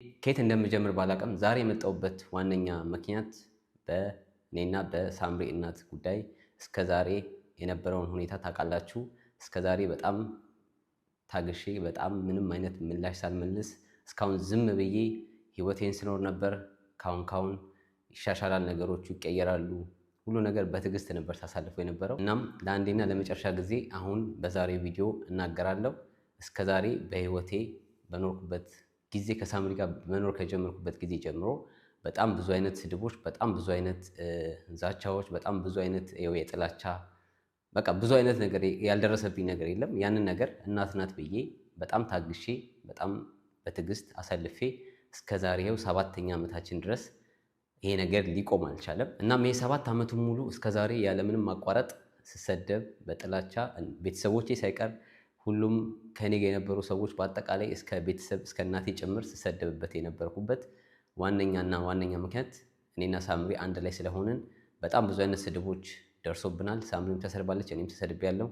ከየት እንደምጀምር ባላውቅም ዛሬ የመጣሁበት ዋነኛ ምክንያት በእኔና በሳምሪ እናት ጉዳይ እስከዛሬ የነበረውን ሁኔታ ታውቃላችሁ። እስከዛሬ በጣም ታግሼ በጣም ምንም አይነት ምላሽ ሳልመልስ እስካሁን ዝም ብዬ ህይወቴን ስኖር ነበር። ካሁን ይሻሻላል፣ ነገሮቹ ይቀየራሉ፣ ሁሉ ነገር በትዕግስት ነበር ሳሳልፈው የነበረው። እናም ለአንዴና ለመጨረሻ ጊዜ አሁን በዛሬው ቪዲዮ እናገራለሁ። እስከዛሬ በህይወቴ በኖርኩበት ጊዜ ከሳምሪ ጋር መኖር ከጀመርኩበት ጊዜ ጀምሮ በጣም ብዙ አይነት ስድቦች፣ በጣም ብዙ አይነት ዛቻዎች፣ በጣም ብዙ አይነት የጥላቻ በቃ ብዙ አይነት ነገር ያልደረሰብኝ ነገር የለም። ያንን ነገር እናት ናት ብዬ በጣም ታግሼ በጣም በትዕግስት አሳልፌ እስከዛሬ ይኸው 7ኛ ዓመታችን ድረስ ይሄ ነገር ሊቆም አልቻለም። እናም ይሄ 7 ዓመቱን ሙሉ እስከዛሬ ያለምንም ማቋረጥ ስሰደብ በጥላቻ ቤተሰቦቼ ሳይቀር ሁሉም ከኔ ጋር የነበሩ ሰዎች በአጠቃላይ እስከ ቤተሰብ እስከ እናቴ ጭምር ስሰደብበት የነበርኩበት ዋነኛ ምክንያት እኔና ሳምሪ አንድ ላይ ስለሆንን በጣም ብዙ አይነት ስድቦች ደርሶብናል። ሳምሪም ተሰድባለች፣ እኔም ተሰድቤያለሁ።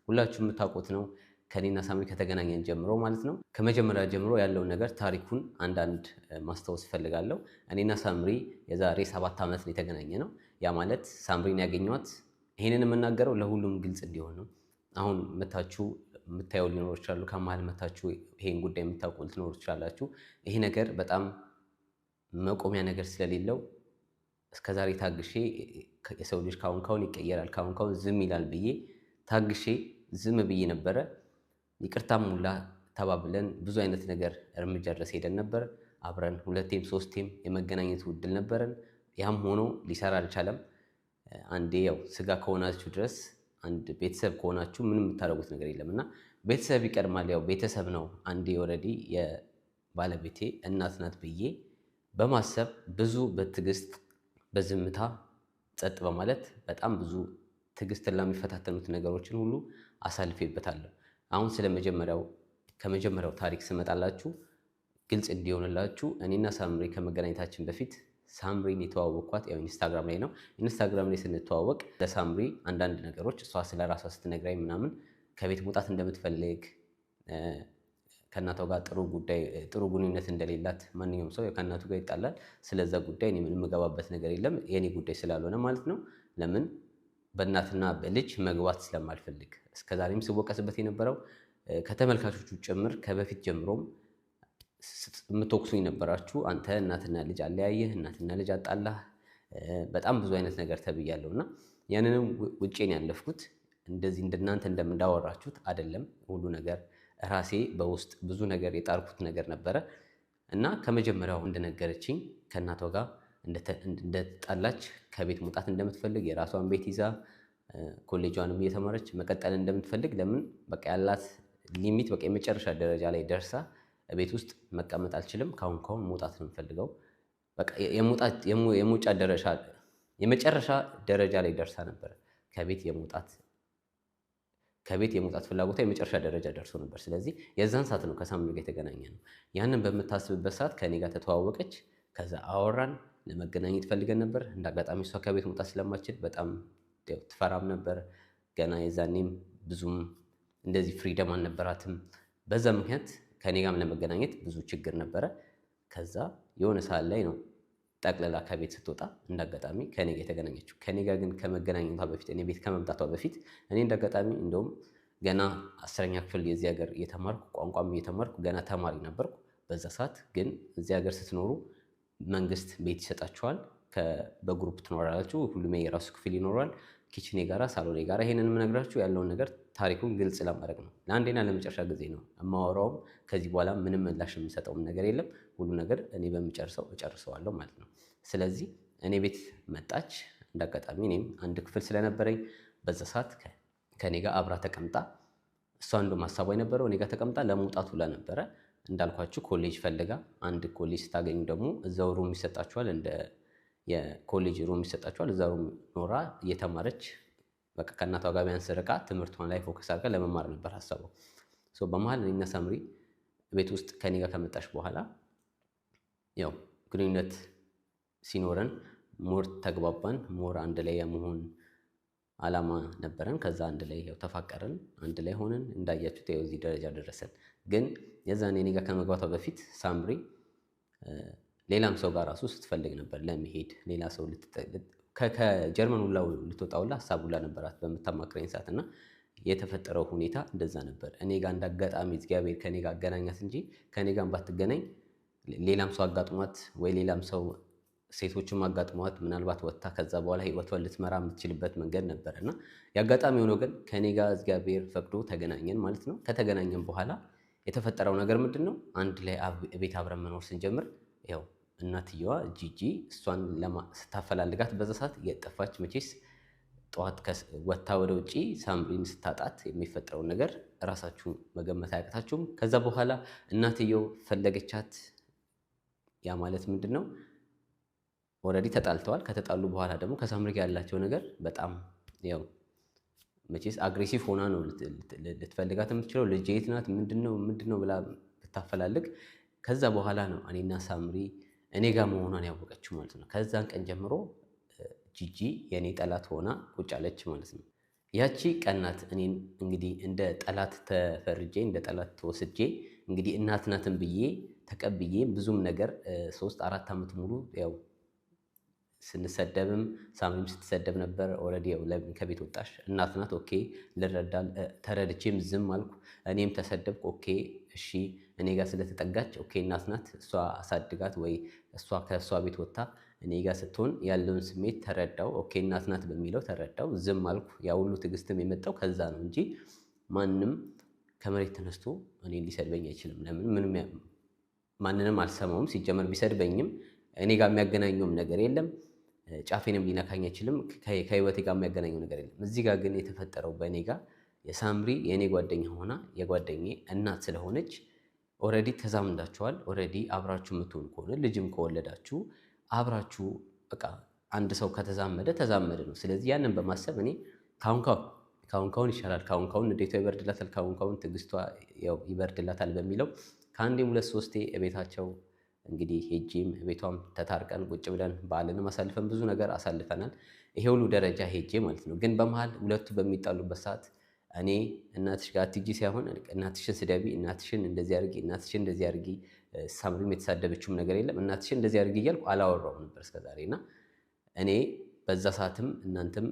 ሁላችሁም የምታውቁት ነው። ከኔና ሳምሪ ከተገናኘን ጀምሮ ማለት ነው። ከመጀመሪያ ጀምሮ ያለውን ነገር ታሪኩን አንዳንድ ማስታወስ እፈልጋለሁ። እኔና ሳምሪ የዛሬ 7 ዓመት ነው የተገናኘ ነው። ያ ማለት ሳምሪን ያገኘኋት ይሄንን የምናገረው ለሁሉም ግልጽ እንዲሆን ነው። አሁን መታችሁ የምታየው ሊኖር ይችላሉ። ከመሀል መታችሁ ይሄን ጉዳይ የምታውቁ ልትኖሩ ትችላላችሁ። ይሄ ነገር በጣም መቆሚያ ነገር ስለሌለው እስከዛሬ ታግሼ የሰው ልጅ ካሁን ይቀየራል፣ ካሁን ዝም ይላል ብዬ ታግሼ ዝም ብዬ ነበረ። ይቅርታም ሁላ ተባብለን ብዙ አይነት ነገር እርምጃ ድረስ ሄደን ነበር። አብረን 2ቴም 3ቴም የመገናኘት ውድል ነበረን። ያም ሆኖ ሊሰራ አልቻለም። አንዴ ያው ስጋ ከሆናችሁ ድረስ አንድ ቤተሰብ ከሆናችሁ ምንም የምታደርጉት ነገር የለም እና ቤተሰብ ይቀድማል። ያው ቤተሰብ ነው። አንዴ ኦልሬዲ የባለቤቴ እናት ናት ብዬ በማሰብ ብዙ በትዕግስት በዝምታ ጸጥ በማለት በጣም ብዙ ትዕግስትን ለሚፈታተኑት ነገሮችን ሁሉ አሳልፌበታለሁ። አሁን ከመጀመሪያው ታሪክ ስመጣላችሁ ግልጽ እንዲሆንላችሁ እኔና ሳምሪ ከመገናኘታችን በፊት ሳምሪን የተዋወቅኳት ያው ኢንስታግራም ላይ ነው። ኢንስታግራም ላይ ስንተዋወቅ ለሳምሪ አንዳንድ ነገሮች እሷ ስለ ራሷ ስትነግራኝ ምናምን ከቤት መውጣት እንደምትፈልግ ከእናቷ ጋር ጥሩ ግንኙነት እንደሌላት፣ ማንኛውም ሰው ከእናቱ ጋር ይጣላል። ስለዛ ጉዳይ እኔ ምንም የምገባበት ነገር የለም፣ የኔ ጉዳይ ስላልሆነ ማለት ነው። ለምን በእናትና በልጅ መግባት ስለማልፈልግ እስከዛሬም ስወቀስበት የነበረው ከተመልካቾቹ ጭምር ከበፊት ጀምሮም የምትወቅሱኝ ነበራችሁ። አንተ እናትና ልጅ አለያየህ፣ እናትና ልጅ አጣላህ፣ በጣም ብዙ አይነት ነገር ተብያለሁ እና ያንንም ውጪን ያለፍኩት እንደዚህ እንደናንተ እንደምንዳወራችሁት አይደለም። ሁሉ ነገር ራሴ በውስጥ ብዙ ነገር የጣርኩት ነገር ነበረ እና ከመጀመሪያው እንደነገረችኝ ከእናቷ ጋር እንደተጣላች ከቤት መውጣት እንደምትፈልግ የራሷን ቤት ይዛ ኮሌጇንም እየተማረች መቀጠል እንደምትፈልግ ለምን በቃ ያላት ሊሚት በቃ የመጨረሻ ደረጃ ላይ ደርሳ ቤት ውስጥ መቀመጥ አልችልም፣ ካሁን መውጣት ነው የምፈልገው። በቃ የመውጫ የመጨረሻ ደረጃ ላይ ደርሳ ነበር። ከቤት የመውጣት ፍላጎቷ የመጨረሻ ደረጃ ደርሶ ነበር። ስለዚህ የዛን ሰዓት ነው ከሳምሪ ጋር የተገናኘ ነው። ያንን በምታስብበት ሰዓት ከኔ ጋር ተተዋወቀች። ከዛ አወራን፣ ለመገናኘት ፈልገን ነበር። እንደ አጋጣሚ እሷ ከቤት መውጣት ስለማትችል በጣም ትፈራም ነበር። ገና የዛኔም ብዙም እንደዚህ ፍሪደም አልነበራትም። በዛ ምክንያት ከኔ ጋርም ለመገናኘት ብዙ ችግር ነበረ። ከዛ የሆነ ሰዓት ላይ ነው ጠቅልላ ከቤት ስትወጣ እንዳጋጣሚ ከኔ ጋር የተገናኘችው። ከኔ ጋር ግን ከመገናኘቷ በፊት እኔ ቤት ከመምጣቷ በፊት እኔ እንዳጋጣሚ እንደውም ገና 10ኛ ክፍል የዚህ ሀገር እየተማርኩ ቋንቋም እየተማርኩ ገና ተማሪ ነበርኩ። በዛ ሰዓት ግን እዚህ ሀገር ስትኖሩ መንግስት ቤት ይሰጣችኋል። በግሩፕ ትኖራላችሁ። ሁሉም የራሱ ክፍል ይኖራል። ኪችኔ ጋራ ሳሎኔ ጋራ። ይሄንን የምነግራችሁ ያለውን ነገር ታሪኩን ግልጽ ለማድረግ ነው። ለአንዴና ለመጨረሻ ጊዜ ነው የማወራውም። ከዚህ በኋላ ምንም ምላሽ የምሰጠውም ነገር የለም። ሁሉ ነገር እኔ በምጨርሰው እጨርሰዋለሁ ማለት ነው። ስለዚህ እኔ ቤት መጣች። እንዳጋጣሚ እኔም አንድ ክፍል ስለነበረኝ በዛ ሰዓት ከኔ ጋር አብራ ተቀምጣ እሷ እንደውም ሀሳቧ የነበረው እኔ ጋር ተቀምጣ ለመውጣት ሁላ ነበረ። እንዳልኳችሁ ኮሌጅ ፈልጋ አንድ ኮሌጅ ስታገኙ ደግሞ እዛው ሩም ይሰጣችኋል። እንደ የኮሌጅ ሩም ይሰጣችኋል። እዛ ሩም ኖራ እየተማረች በቃ ከእናቷ ጋር ቢያንስ ርቃ ትምህርቷን ላይ ፎከስ አድርጋ ለመማር ነበር ሀሳቡ። በመሀል እኔና ሳምሪ ቤት ውስጥ ከኔ ጋር ከመጣች በኋላ ያው ግንኙነት ሲኖረን ሞር ተግባባን። ሞር አንድ ላይ የመሆን አላማ ነበረን። ከዛ አንድ ላይ ያው ተፋቀርን፣ አንድ ላይ ሆነን እንዳያችሁት ያው እዚህ ደረጃ ደረሰን። ግን የዛኔ እኔ ጋር ከመግባቷ በፊት ሳምሪ ሌላም ሰው ጋር ራሱ ስትፈልግ ነበር ለመሄድ ሌላ ሰው ከጀርመን ሁላ ልትወጣ ሁላ ሀሳብ ሁላ ነበራት በምታማክረኝ ሰዓት እና የተፈጠረው ሁኔታ እንደዛ ነበር። እኔ ጋር እንዳጋጣሚ እግዚአብሔር ከኔ ጋር አገናኛት እንጂ ከኔ ጋር ባትገናኝ ሌላም ሰው አጋጥሟት ወይ ሌላም ሰው ሴቶችም አጋጥሟት ምናልባት ወጥታ ከዛ በኋላ ህይወቷን ልትመራ የምትችልበት መንገድ ነበር እና የአጋጣሚ ሆኖ ግን ከኔ ጋር እግዚአብሔር ፈቅዶ ተገናኘን ማለት ነው። ከተገናኘን በኋላ የተፈጠረው ነገር ምንድን ነው? አንድ ላይ ቤት አብረን መኖር ስንጀምር ያው እናትየዋ ጂጂ እሷን ስታፈላልጋት በዛ ሰዓት እየጠፋች መቼስ ጠዋት ወጥታ ወደ ውጪ ሳምሪን ስታጣት የሚፈጠረውን ነገር እራሳችሁ መገመት አያቅታችሁም። ከዛ በኋላ እናትየው ፈለገቻት። ያ ማለት ምንድን ነው? ኦልሬዲ ተጣልተዋል። ከተጣሉ በኋላ ደግሞ ከሳምሪ ጋር ያላቸው ነገር በጣም ያው መቼስ አግሬሲቭ ሆና ነው ልትፈልጋት የምትችለው። ልጄ የት ናት ምንድነው ብላ ብታፈላልግ ከዛ በኋላ ነው እኔና ሳምሪ እኔ ጋር መሆኗን ያወቀችው ማለት ነው። ከዛን ቀን ጀምሮ ጂጂ የኔ ጠላት ሆና ቁጭ አለች ማለት ነው። ያቺ ቀናት እኔን እንግዲህ እንደ ጠላት ተፈርጄ እንደ ጠላት ተወስጄ እንግዲህ እናት ናትን ብዬ ተቀብዬ ብዙም ነገር 3-4 ዓመት ሙሉ ያው ስንሰደብም ሳምሪም ስትሰደብ ነበር። ኦልሬዲ ለምን ከቤት ወጣሽ? እናት ናት ኦኬ ልረዳል። ተረድቼም ዝም አልኩ። እኔም ተሰደብኩ ኦኬ እሺ እኔ ጋር ስለተጠጋች ኦኬ እናት ናት እሷ አሳድጋት ወይ እሷ ከእሷ ቤት ወጥታ እኔ ጋር ስትሆን ያለውን ስሜት ተረዳው። ኦኬ እናት ናት በሚለው ተረዳው፣ ዝም አልኩ። ያ ሁሉ ትዕግስትም የመጣው ከዛ ነው እንጂ ማንም ከመሬት ተነስቶ እኔን ሊሰድበኝ አይችልም። ለምን ምንም ማንንም አልሰማውም። ሲጀመር ቢሰድበኝም እኔ ጋር የሚያገናኘውም ነገር የለም። ጫፌንም ሊነካኝ አይችልም። ከህይወቴ ጋር የሚያገናኘው ነገር የለም። እዚህ ጋር ግን የተፈጠረው በእኔ ጋር የሳምሪ የእኔ ጓደኛ ሆና የጓደኛዬ እናት ስለሆነች ኦልሬዲ ተዛምዳችኋል። ኦልሬዲ አብራችሁ የምትሆኑ ከሆነ ልጅም ከወለዳችሁ አብራችሁ በቃ አንድ ሰው ከተዛመደ ተዛመደ ነው። ስለዚህ ያንን በማሰብ እኔ ካሁን ይሻላል፣ ካሁን ንዴቷ ይበርድላታል፣ ካሁን ትዕግስቷ ይበርድላታል በሚለው ከአንዴም 2-3 ቤታቸው እንግዲህ ሄጄም ቤቷም ተታርቀን ቁጭ ብለን በዓልንም አሳልፈን ብዙ ነገር አሳልፈናል። ይሄ ሁሉ ደረጃ ሄጄ ማለት ነው። ግን በመሀል ሁለቱ በሚጣሉበት ሰዓት እኔ እናትሽ ጋር አትጂ ሳይሆን እናትሽን ስደቢ፣ እናትሽን እንደዚህ አድርጊ፣ እናትሽን እንደዚህ አድርጊ፣ ሳምሪም የተሳደበችውም ነገር የለም እናትሽን እንደዚህ አድርጊ እያልኩ አላወራው ነበር እስከዛሬ እና እኔ በዛ ሰዓትም እናንተም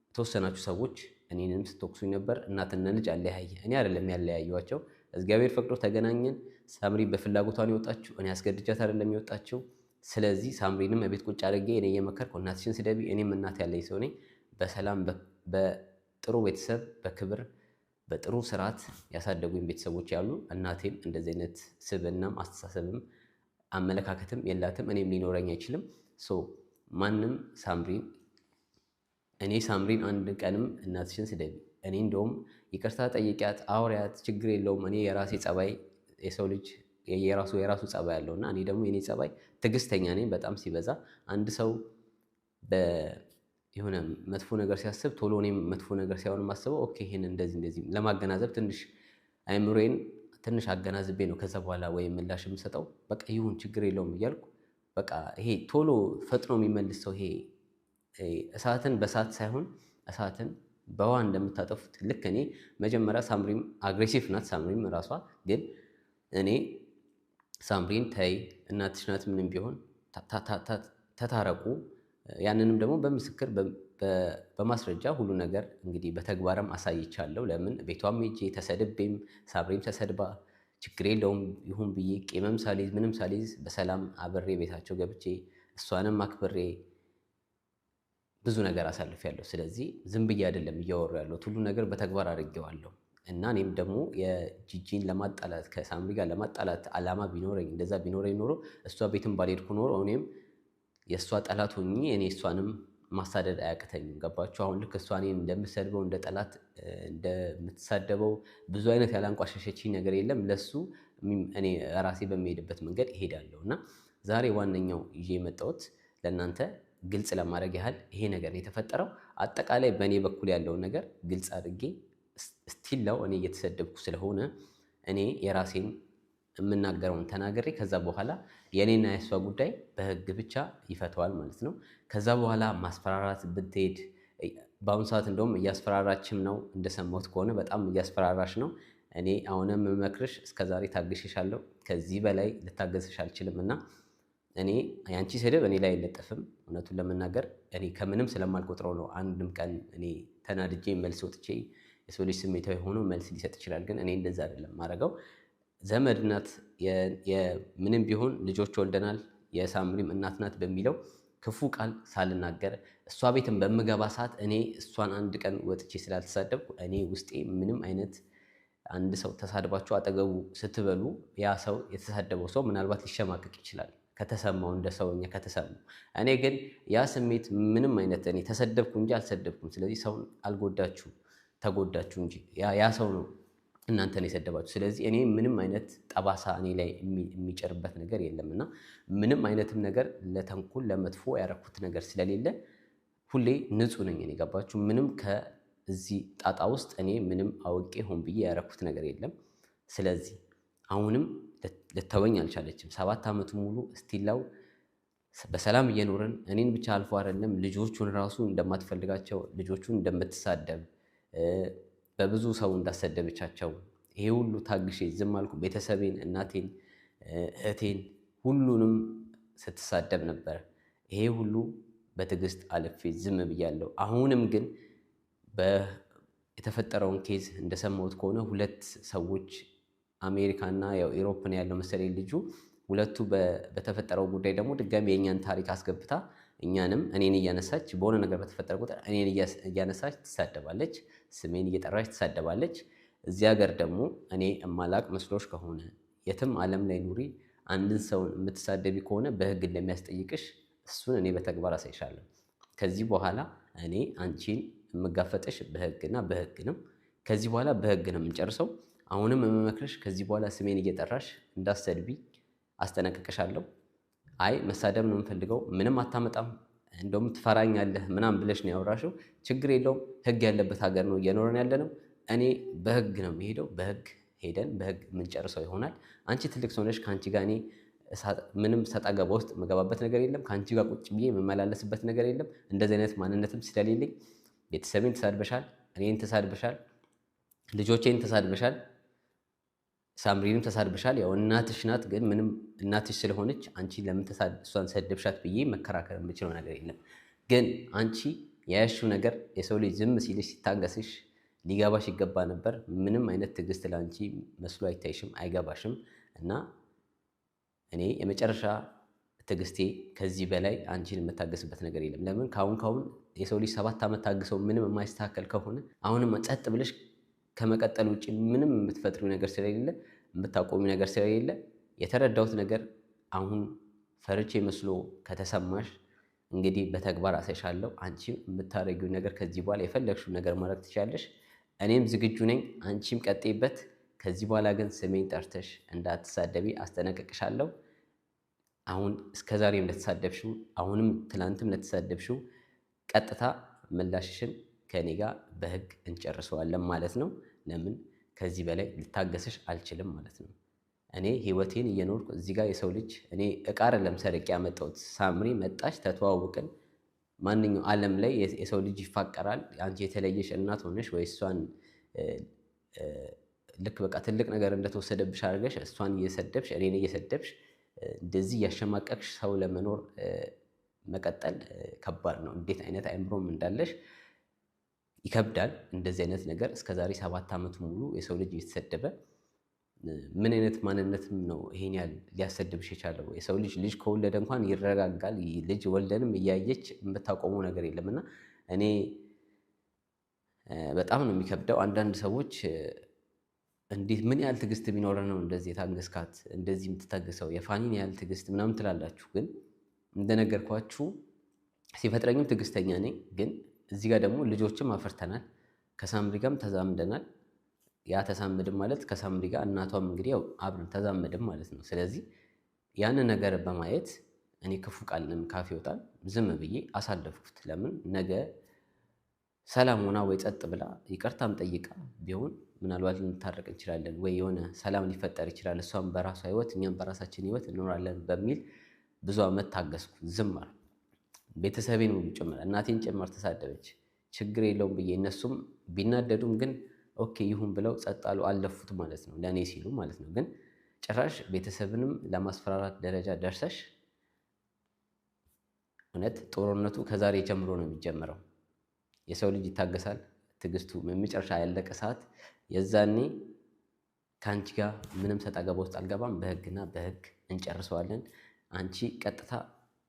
የተወሰናችሁ ሰዎች እኔንም ስትወቅሱኝ ነበር። እናትና ልጅ አለያየ። እኔ አይደለም ያለያየኋቸው፣ እግዚአብሔር ፈቅዶ ተገናኘን። ሳምሪ በፍላጎቷን የወጣችው እኔ አስገድጃት አይደለም የወጣችው። ስለዚህ ሳምሪንም ቤት ቁጭ አድርጌ እኔ እየመከርኩ እናትሽን ስደቢ፣ እኔም እናት ያለኝ ሰው ነኝ። በሰላም በጥሩ ቤተሰብ በክብር በጥሩ ስርዓት ያሳደጉኝ ቤተሰቦች ያሉ፣ እናቴም እንደዚህ አይነት ስብዕናም አስተሳሰብም አመለካከትም የላትም፣ እኔም ሊኖረኝ አይችልም። ማንም እኔ ሳምሪን አንድ ቀንም እናትሽን ስደቢ፣ እኔ እንደውም ይቅርታ ጠይቂያት አውሪያት፣ ችግር የለውም። እኔ የራሴ ጸባይ፣ የሰው ልጅ የራሱ ጸባይ ያለው እና እኔ ደግሞ የኔ ጸባይ ትዕግስተኛ ነኝ። በጣም ሲበዛ አንድ ሰው የሆነ መጥፎ ነገር ሲያስብ ቶሎ እኔም መጥፎ ነገር ሳይሆን ማስበው ኦኬ ይሄን እንደዚህ ለማገናዘብ ትንሽ አይምሮዬን ትንሽ አገናዝቤ ነው ከዛ በኋላ ወይም ምላሽ የምሰጠው። በቃ ይሁን ችግር የለውም እያልኩ በቃ ይሄ ቶሎ ፈጥኖ የሚመልስ ሰው ይሄ እሳትን በእሳት ሳይሆን እሳትን በውሃ እንደምታጠፉት ልክ እኔ መጀመሪያ ሳምሪም አግሬሲቭ ናት። ሳምሪም ራሷ ግን እኔ ሳምሪን ተይ እናትሽ ናት፣ ምንም ቢሆን ተታረቁ። ያንንም ደግሞ በምስክር በማስረጃ ሁሉ ነገር እንግዲህ በተግባርም አሳይቻለሁ። ለምን ቤቷም ሄጄ ተሰድቤም ሳምሪም ተሰድባ ችግር የለውም ይሁን ብዬ ቂምም ሳሊዝ ምንም ሳሊዝ በሰላም አብሬ ቤታቸው ገብቼ እሷንም አክብሬ ብዙ ነገር አሳልፌያለሁ። ስለዚህ ዝም ብዬ አይደለም እያወሩ ያለሁት፣ ሁሉ ነገር በተግባር አድርጌዋለሁ። እና እኔም ደግሞ የጂጂን ለማጣላት ከሳምሪ ጋር ለማጣላት አላማ ቢኖረኝ እንደዛ ቢኖረኝ ኖሮ እሷ ቤትም ባልሄድኩ ኖሮ እኔም የእሷ ጠላት ሆኜ እኔ እሷንም ማሳደድ አያቅተኝም። ገባችሁ? አሁን ልክ እሷ እኔን እንደምሰድበው እንደ ጠላት እንደምትሳደበው ብዙ አይነት ያላንቋሸሸችኝ ነገር የለም። ለሱ እኔ ራሴ በሚሄድበት መንገድ እሄዳለሁ። እና ዛሬ ዋነኛው ይዤ የመጣሁት ለእናንተ ግልጽ ለማድረግ ያህል ይሄ ነገር የተፈጠረው አጠቃላይ በእኔ በኩል ያለውን ነገር ግልጽ አድርጌ ስቲላው እኔ እየተሰደብኩ ስለሆነ እኔ የራሴን የምናገረውን ተናግሬ ከዛ በኋላ የእኔና የእሷ ጉዳይ በህግ ብቻ ይፈተዋል ማለት ነው። ከዛ በኋላ ማስፈራራት ብትሄድ በአሁኑ ሰዓት እንደውም እያስፈራራችም ነው፣ እንደሰማሁት ከሆነ በጣም እያስፈራራሽ ነው። እኔ አሁንም መክርሽ እስከዛሬ ታግሼሻለሁ፣ ከዚህ በላይ ልታገስሽ አልችልም እና እኔ ያንቺ ስድብ እኔ ላይ አይለጠፍም። እውነቱን ለመናገር እኔ ከምንም ስለማልቆጥረው ነው። አንድም ቀን እኔ ተናድጄ መልስ ወጥቼ የሰው ልጅ ስሜታዊ ሆኖ መልስ ሊሰጥ ይችላል፣ ግን እኔ እንደዛ አይደለም ማድረገው። ዘመድ ናት፣ ምንም ቢሆን ልጆች ወልደናል፣ የሳምሪም እናት ናት በሚለው ክፉ ቃል ሳልናገር እሷ ቤትን በምገባ ሰዓት እኔ እሷን አንድ ቀን ወጥቼ ስላልተሳደብኩ እኔ ውስጤ ምንም አይነት አንድ ሰው ተሳድባችሁ አጠገቡ ስትበሉ ያ ሰው የተሳደበው ሰው ምናልባት ሊሸማቀቅ ይችላል ከተሰማው፣ እንደ ሰውኛ ከተሰማው። እኔ ግን ያ ስሜት ምንም አይነት እኔ ተሰደብኩ እንጂ አልሰደብኩም። ስለዚህ ሰውን አልጎዳችሁ ተጎዳችሁ እንጂ ያ ሰው ነው እናንተን የሰደባችሁ። ስለዚህ እኔ ምንም አይነት ጠባሳ እኔ ላይ የሚጨርበት ነገር የለም እና ምንም አይነትም ነገር ለተንኩል ለመጥፎ ያረኩት ነገር ስለሌለ ሁሌ ንጹህ ነኝ። እኔ ገባችሁ? ምንም ከዚህ ጣጣ ውስጥ እኔ ምንም አውቄ ሆን ብዬ ያረኩት ነገር የለም። ስለዚህ አሁንም ልተወኝ አልቻለችም። 7 ዓመቱ ሙሉ እስቲላው በሰላም እየኖርን እኔን ብቻ አልፎ አይደለም ልጆቹን ራሱ እንደማትፈልጋቸው ልጆቹን እንደምትሳደብ በብዙ ሰው እንዳሰደበቻቸው ይሄ ሁሉ ታግሼ ዝም አልኩ። ቤተሰቤን፣ እናቴን፣ እህቴን ሁሉንም ስትሳደብ ነበር። ይሄ ሁሉ በትዕግስት አልፌ ዝም ብያለሁ። አሁንም ግን የተፈጠረውን ኬዝ እንደሰማሁት ከሆነ 2 ሰዎች አሜሪካና ያው ኢሮፕን ያለው መሰለኝ ልጁ ሁለቱ በተፈጠረው ጉዳይ ደግሞ ድጋሚ የእኛን ታሪክ አስገብታ እኛንም እኔን እያነሳች በሆነ ነገር በተፈጠረ ቁጥር እኔን እያነሳች ትሳደባለች፣ ስሜን እየጠራች ትሳደባለች። እዚህ ሀገር ደግሞ እኔ እማላቅ መስሎሽ ከሆነ የትም ዓለም ላይ ኑሪ አንድን ሰውን የምትሳደቢ ከሆነ በሕግ እንደሚያስጠይቅሽ እሱን እኔ በተግባር አሳይሻለሁ። ከዚህ በኋላ እኔ አንቺን የምጋፈጥሽ በሕግና በሕግ ነው። ከዚህ በኋላ በሕግ ነው የምንጨርሰው። አሁንም የምመክርሽ ከዚህ በኋላ ስሜን እየጠራሽ እንዳሰድቢ አስጠነቅቅሻለሁ። አይ መሳደብ ነው የምፈልገው፣ ምንም አታመጣም፣ እንደውም ትፈራኛለህ ምናምን ብለሽ ነው ያወራሽው። ችግር የለውም፣ ሕግ ያለበት ሀገር ነው እየኖረን ያለ ነው። እኔ በሕግ ነው የሚሄደው። በሕግ ሄደን በሕግ የምንጨርሰው ይሆናል። አንቺ ትልቅ ሰው ነሽ። ከአንቺ ጋር እኔ ምንም ሰጣ ገባ ውስጥ የምገባበት ነገር የለም። ከአንቺ ጋር ቁጭ ብዬ የምመላለስበት ነገር የለም። እንደዚህ አይነት ማንነትም ስለሌለኝ ቤተሰቤን ተሳድበሻል፣ እኔን ተሳድበሻል፣ ልጆቼን ተሳድበሻል፣ ሳምሪንም ተሳድበሻል። ያው እናትሽ ናት፣ ግን ምንም እናትሽ ስለሆነች አንቺ ለምን እሷን ሰደብሻት ብዬ መከራከር የምችለው ነገር የለም። ግን አንቺ የያዝሽው ነገር የሰው ልጅ ዝም ሲልሽ ሲታገስሽ ሊገባሽ ይገባ ነበር። ምንም አይነት ትዕግስት ለአንቺ መስሎ አይታይሽም፣ አይገባሽም። እና እኔ የመጨረሻ ትዕግስቴ ከዚህ በላይ አንቺን የምታገስበት ነገር የለም። ለምን ካሁን የሰው ልጅ 7 ዓመት ታግሰው ምንም የማይስተካከል ከሆነ አሁንም ጸጥ ብለሽ ከመቀጠል ውጭ ምንም የምትፈጥሪው ነገር ስለሌለ የምታቆሚው ነገር ስለሌለ የተረዳሁት ነገር አሁን ፈርቼ መስሎ ከተሰማሽ እንግዲህ በተግባር አሳይሻለሁ። አንቺም የምታደርጊው ነገር ከዚህ በኋላ የፈለግሽው ነገር ማድረግ ትችላለሽ። እኔም ዝግጁ ነኝ። አንቺም ቀጤበት። ከዚህ በኋላ ግን ስሜን ጠርተሽ እንዳትሳደቢ አስጠነቅቅሻለሁ። አሁን እስከዛሬም ለተሳደብሽው፣ አሁንም ትላንትም ለተሳደብሽው ቀጥታ ምላሽሽን ከኔ ጋር በሕግ እንጨርሰዋለን ማለት ነው። ለምን ከዚህ በላይ ልታገስሽ አልችልም ማለት ነው። እኔ ህይወቴን እየኖርኩ እዚህ ጋር የሰው ልጅ እኔ እቃ አይደለም ሰርቄ ያመጣሁት። ሳምሪ መጣች፣ ተተዋውቅን። ማንኛው ዓለም ላይ የሰው ልጅ ይፋቀራል። አንቺ የተለየሽ እናት ሆነሽ ወይ እሷን ልክ በቃ ትልቅ ነገር እንደተወሰደብሽ አድርገሽ እሷን እየሰደብሽ እኔን እየሰደብሽ እንደዚህ እያሸማቀቅሽ ሰው ለመኖር መቀጠል ከባድ ነው። እንዴት አይነት አይምሮም እንዳለሽ ይከብዳል። እንደዚህ አይነት ነገር እስከዛሬ 7 ዓመቱ ሙሉ የሰው ልጅ እየተሰደበ ምን አይነት ማንነትም ነው ይሄን ያህል ሊያሰድብሽ የቻለው? የሰው ልጅ ከወለደ እንኳን ይረጋጋል። ልጅ ወልደንም እያየች የምታቆመው ነገር የለምና እኔ በጣም ነው የሚከብደው። አንዳንድ ሰዎች እንዴት ምን ያህል ትዕግስት ቢኖረ ነው እንደዚህ የታገስካት እንደዚህ የምትታገሰው የፋኒን ያህል ትዕግስት ምናምን ትላላችሁ። ግን እንደነገርኳችሁ ሲፈጥረኝም ትዕግስተኛ ነኝ። ግን እዚህ ጋር ደግሞ ልጆችም አፈርተናል። ከሳምሪ ጋርም ተዛምደናል። ያ ተዛምድም ማለት ከሳምሪ ጋር እናቷም እንግዲህ ያው አብረን ተዛምድም ማለት ነው። ስለዚህ ያንን ነገር በማየት እኔ ክፉ ቃልንም ካፌ ይወጣል ዝም ብዬ አሳለፍኩት። ለምን ነገ ሰላም ሆና ወይ ጸጥ ብላ ይቅርታም ጠይቃ ቢሆን ምናልባት ልንታረቅ እንችላለን፣ ወይ የሆነ ሰላም ሊፈጠር ይችላል። እሷም በራሷ ህይወት እኛም በራሳችን ህይወት እንኖራለን በሚል ብዙ ዓመት ታገስኩ፣ ዝም አልኩ። ቤተሰቤን ሁሉ ጭምር እናቴን ጭምር ተሳደበች። ችግር የለውም ብዬ እነሱም ቢናደዱም ግን ኦኬ ይሁን ብለው ጸጥ አሉ፣ አለፉት ማለት ነው፣ ለእኔ ሲሉ ማለት ነው። ግን ጭራሽ ቤተሰብንም ለማስፈራራት ደረጃ ደርሰሽ እውነት ጦርነቱ ከዛሬ ጀምሮ ነው የሚጀምረው። የሰው ልጅ ይታገሳል። ትዕግስቱ መጨረሻ ያለቀ ሰዓት የዛኔ ከአንቺ ጋር ምንም ሰጣ ገባ ውስጥ አልገባም፣ በህግና በህግ እንጨርሰዋለን። አንቺ ቀጥታ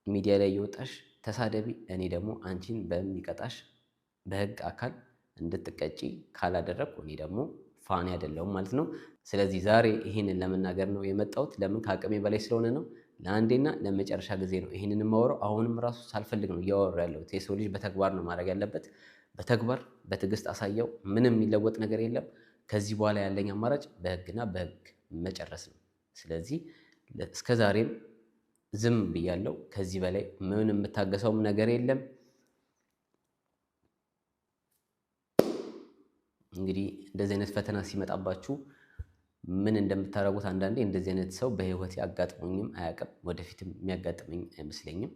ሚዲያ ላይ እየወጣሽ ተሳደቢ፣ እኔ ደግሞ አንቺን በሚቀጣሽ በህግ አካል እንድትቀጪ ካላደረግኩ እኔ ደግሞ ፋኒ አይደለሁም ማለት ነው። ስለዚህ ዛሬ ይህንን ለመናገር ነው የመጣሁት። ለምን ከአቅሜ በላይ ስለሆነ ነው። ለአንዴና ለመጨረሻ ጊዜ ነው ይህንን የማወራው። አሁንም ራሱ ሳልፈልግ ነው እያወራሁ ያለሁት። የሰው ልጅ በተግባር ነው ማድረግ ያለበት። በተግባር በትዕግስት አሳየው። ምንም የሚለወጥ ነገር የለም። ከዚህ በኋላ ያለኝ አማራጭ በህግና በህግ መጨረስ ነው። ስለዚህ እስከዛሬም ዝም ብያለሁ። ከዚህ በላይ ምን የምታገሰውም ነገር የለም። እንግዲህ እንደዚህ አይነት ፈተና ሲመጣባችሁ ምን እንደምታደርጉት አንዳንዴ እንደዚህ አይነት ሰው በህይወቴ አጋጥሞኝም አያውቅም፣ ወደፊትም የሚያጋጥመኝ አይመስለኝም።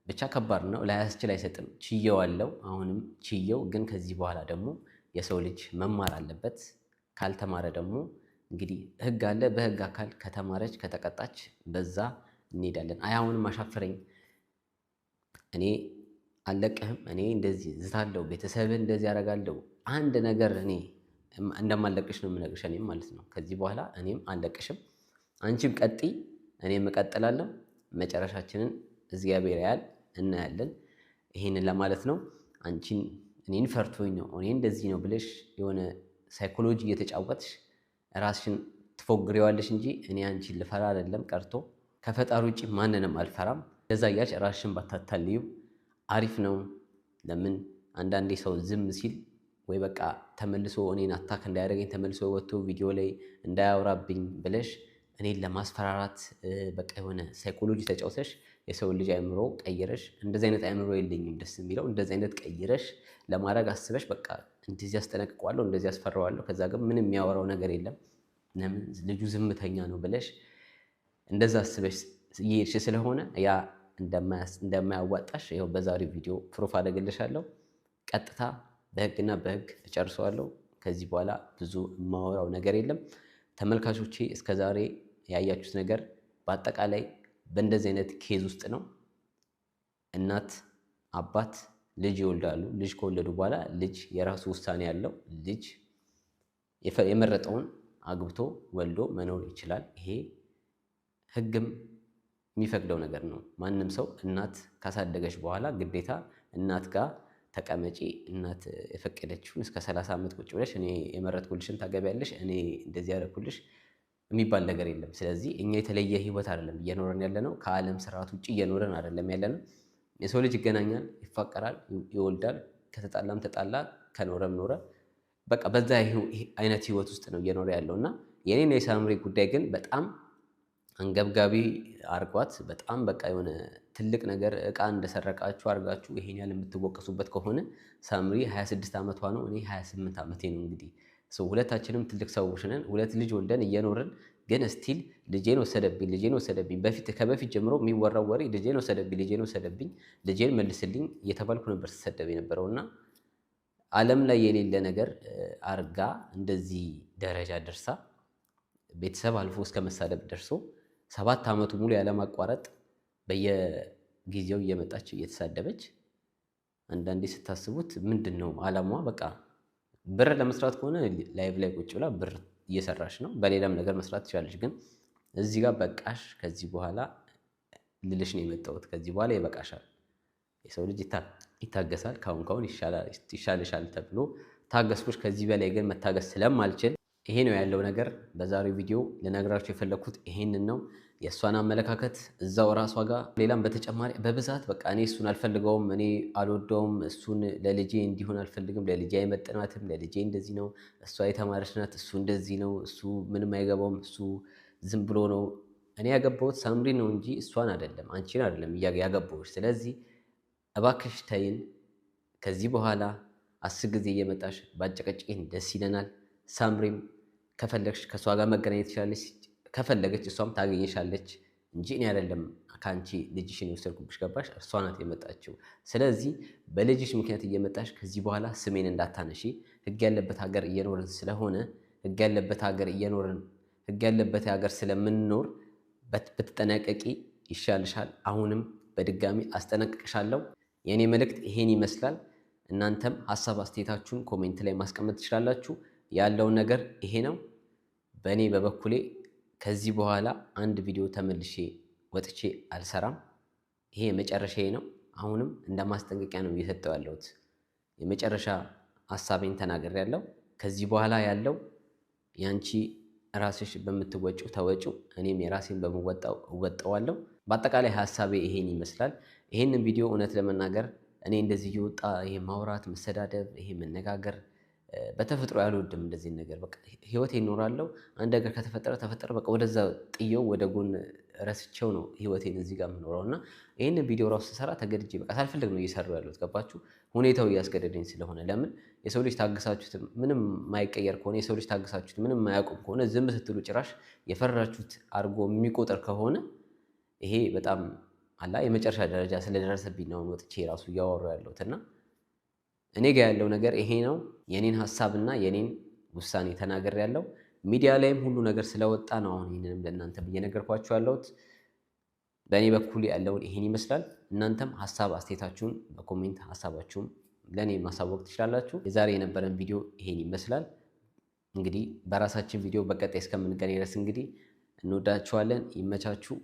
ብቻ ከባድ ነው፣ ላያስችል አይሰጥም። ችየዋለሁ፣ አሁንም ችየው። ግን ከዚህ በኋላ ደግሞ የሰው ልጅ መማር አለበት። ካልተማረ ደግሞ እንግዲህ ህግ አለ። በህግ አካል ከተማረች ከተቀጣች በዛ እንሄዳለን። አይ አሁንም አሻፈረኝ፣ እኔ አልለቅህም፣ እኔ እንደዚህ ዝታለሁ፣ ቤተሰብህ እንደዚህ ያደርጋለሁ፣ አንድ ነገር እኔ እንደማለቅሽ ነው የምነግርሽ እኔም ማለት ነው። ከዚህ በኋላ እኔም አልለቅሽም፣ አንቺም ቀጥይ፣ እኔም እቀጥላለሁ። መጨረሻችንን እግዚአብሔር ያያል፣ እናያለን። ይሄንን ለማለት ነው። አንቺን እኔን ፈርቶኝ ነው እኔ እንደዚህ ነው ብለሽ የሆነ ሳይኮሎጂ እየተጫወትሽ ራስሽን ትፎግሪዋለሽ እንጂ እኔ አንቺን ልፈራ አይደለም። ቀርቶ ከፈጣሪ ውጭ ማንንም አልፈራም። እንደዛ እያልሽ ራስሽን ባታታልዩ አሪፍ ነው። ለምን አንዳንዴ ሰው ዝም ሲል ወይ በቃ ተመልሶ እኔን አታክ እንዳያደርገኝ ተመልሶ ወጥቶ ቪዲዮ ላይ እንዳያወራብኝ ብለሽ እኔን ለማስፈራራት በቃ የሆነ ሳይኮሎጂ ተጫውተሽ የሰው ልጅ አእምሮ ቀይረሽ፣ እንደዚህ አይነት አእምሮ የለኝም ደስ የሚለው እንደዚህ አይነት ቀይረሽ ለማድረግ አስበሽ በቃ እንደዚህ አስጠነቅቀዋለሁ፣ እንደዚህ አስፈራዋለሁ፣ ከዛ ግን ምንም የሚያወራው ነገር የለም ለምን ልጁ ዝምተኛ ነው ብለሽ እንደዛ አስበሽ እየሄድሽ ስለሆነ ያ እንደማያዋጣሽ ይኸው በዛሬው ቪዲዮ ፕሩፍ አደርግልሻለሁ። ቀጥታ በህግና በህግ እጨርሰዋለሁ። ከዚህ በኋላ ብዙ የማወራው ነገር የለም። ተመልካቾቼ እስከዛሬ ያያችሁት ነገር በአጠቃላይ በእንደዚህ አይነት ኬዝ ውስጥ ነው። እናት አባት ልጅ ይወልዳሉ። ልጅ ከወለዱ በኋላ ልጅ የራሱ ውሳኔ ያለው ልጅ የመረጠውን አግብቶ ወልዶ መኖር ይችላል። ይሄ ህግም የሚፈቅደው ነገር ነው። ማንም ሰው እናት ካሳደገች በኋላ ግዴታ እናት ጋር ተቀመጪ፣ እናት የፈቀደችውን እስከ 30 ዓመት ቁጭ ብለሽ እኔ የመረጥኩልሽን ታገቢያለሽ፣ እኔ እንደዚህ ያደረኩልሽ የሚባል ነገር የለም። ስለዚህ እኛ የተለየ ህይወት አይደለም እየኖረን ያለ ነው። ከዓለም ስርዓት ውጭ እየኖረን አይደለም ያለ ነው። የሰው ልጅ ይገናኛል፣ ይፋቀራል፣ ይወልዳል። ከተጣላም ተጣላ፣ ከኖረም ኖረ። በቃ በዛ አይነት ህይወት ውስጥ ነው እየኖረ ያለው እና የኔና የሳምሪ ጉዳይ ግን በጣም አንገብጋቢ አርጓት። በጣም በቃ የሆነ ትልቅ ነገር እቃ እንደሰረቃችሁ አርጋችሁ ይሄን ያህል የምትወቀሱበት ከሆነ ሳምሪ 26 ዓመቷ ነው፣ እኔ 28 ዓመቴ ነው። እንግዲህ ሁለታችንም ትልቅ ሰዎች ነን። ሁለት ልጅ ወልደን እየኖርን ግን ስቲል ልጄን ወሰደብኝ፣ ልጄን ወሰደብኝ። ከበፊት ጀምሮ የሚወራው ወሬ ልጄን ወሰደብኝ፣ ልጄን ወሰደብኝ፣ ልጄን መልስልኝ እየተባልኩ ነበር ስሰደብ የነበረውና ዓለም ላይ የሌለ ነገር አርጋ እንደዚህ ደረጃ ደርሳ ቤተሰብ አልፎ እስከ መሳደብ ደርሶ 7 ዓመቱ ሙሉ ያለማቋረጥ በየጊዜው እየመጣች እየተሳደበች፣ አንዳንዴ ስታስቡት ምንድን ነው ዓላማዋ? በቃ ብር ለመስራት ከሆነ ላይቭ ላይ ቁጭ ብላ ብር እየሰራች ነው። በሌላም ነገር መስራት ትችላለች። ግን እዚህ ጋር በቃሽ፣ ከዚህ በኋላ ልልሽ ነው የመጣሁት። ከዚህ በኋላ ይበቃሻል። የሰው ልጅ ይታገሳል። ካሁን ይሻልሻል ተብሎ ታገስኩሽ። ከዚህ በላይ ግን መታገስ ስለማልችል ይሄ ነው ያለው ነገር። በዛሬው ቪዲዮ ልነግራችሁ የፈለግኩት ይሄንን ነው። የእሷን አመለካከት እዛው ራሷ ጋር፣ ሌላም በተጨማሪ በብዛት በቃ እኔ እሱን አልፈልገውም፣ እኔ አልወደውም፣ እሱን ለልጄ እንዲሆን አልፈልግም፣ ለልጄ አይመጥናትም፣ ለልጄ እንደዚህ ነው፣ እሷ የተማረች ናት፣ እሱ እንደዚህ ነው፣ እሱ ምንም አይገባውም፣ እሱ ዝም ብሎ ነው። እኔ ያገባሁት ሳምሪ ነው እንጂ እሷን አይደለም፣ አንቺን አይደለም ያገባሁሽ። ስለዚህ እባክሽ ተይን። ከዚህ በኋላ 10 ጊዜ እየመጣሽ ባጨቀጭቄን ደስ ይለናል። ሳምሪም ከፈለግሽ ከእሷ ጋር መገናኘት ትችላለች፣ ከፈለገች እሷም ታገኘሻለች እንጂ እኔ አይደለም ከአንቺ ልጅሽን የወሰድኩብሽ። ገባሽ? እርሷ ናት የመጣችው። ስለዚህ በልጅሽ ምክንያት እየመጣሽ ከዚህ በኋላ ስሜን እንዳታነሺ። ህግ ያለበት ሀገር እየኖርን ስለሆነ ህግ ያለበት ሀገር ስለምንኖር ብትጠነቀቂ ይሻልሻል። አሁንም በድጋሚ አስጠነቅቅሻለሁ። የኔ መልእክት ይሄን ይመስላል። እናንተም ሀሳብ አስተያየታችሁን ኮሜንት ላይ ማስቀመጥ ትችላላችሁ። ያለውን ነገር ይሄ ነው። በእኔ በበኩሌ ከዚህ በኋላ አንድ ቪዲዮ ተመልሼ ወጥቼ አልሰራም። ይሄ የመጨረሻዬ ነው። አሁንም እንደ ማስጠንቀቂያ ነው እየሰጠው ያለሁት። የመጨረሻ ሀሳቤን ተናግሬያለሁ። ከዚህ በኋላ ያለው ያንቺ ራስሽ በምትወጪው ተወጪው፣ እኔም የራሴን በምወጣው እወጣዋለሁ። በአጠቃላይ ሀሳቤ ይሄን ይመስላል። ይሄንን ቪዲዮ እውነት ለመናገር እኔ እንደዚህ እየወጣ ይሄ ማውራት፣ መሰዳደብ፣ ይሄ መነጋገር በተፈጥሮ ያልወድም። እንደዚህ ነገር በቃ ህይወት ይኖራለሁ። አንድ ነገር ከተፈጠረ ተፈጠረ፣ በቃ ወደዛ ጥየው ወደ ጎን ረስቸው ነው ህይወቴን እዚህ ጋር የምኖረው እና ይህንን ቪዲዮ ራሱ ስሰራ ተገድጄ በቃ ሳልፈልግ ነው እየሰሩ ያሉት። ገባችሁ? ሁኔታው እያስገደደኝ ስለሆነ። ለምን የሰው ልጅ ታግሳችሁት ምንም የማይቀየር ከሆነ የሰው ልጅ ታግሳችሁት ምንም የማያውቁም ከሆነ ዝም ስትሉ ጭራሽ የፈራችሁት አድርጎ የሚቆጠር ከሆነ ይሄ በጣም አላ የመጨረሻ ደረጃ ስለደረሰብኝ ነው ወጥቼ ራሱ እያወራሁ ያለሁት እና እኔ ጋር ያለው ነገር ይሄ ነው። የኔን ሀሳብና የኔን ውሳኔ ተናግሬያለሁ። ሚዲያ ላይም ሁሉ ነገር ስለወጣ ነው አሁን ይህንንም ለእናንተ እየነገርኳችሁ ያለሁት። በእኔ በኩል ያለውን ይሄን ይመስላል። እናንተም ሀሳብ አስተያየታችሁን በኮሜንት ሀሳባችሁን ለእኔ ማሳወቅ ትችላላችሁ። የዛሬ የነበረን ቪዲዮ ይሄን ይመስላል። እንግዲህ በራሳችን ቪዲዮ በቀጣይ እስከምንገናኝ ድረስ እንግዲህ እንወዳችኋለን። ይመቻችሁ።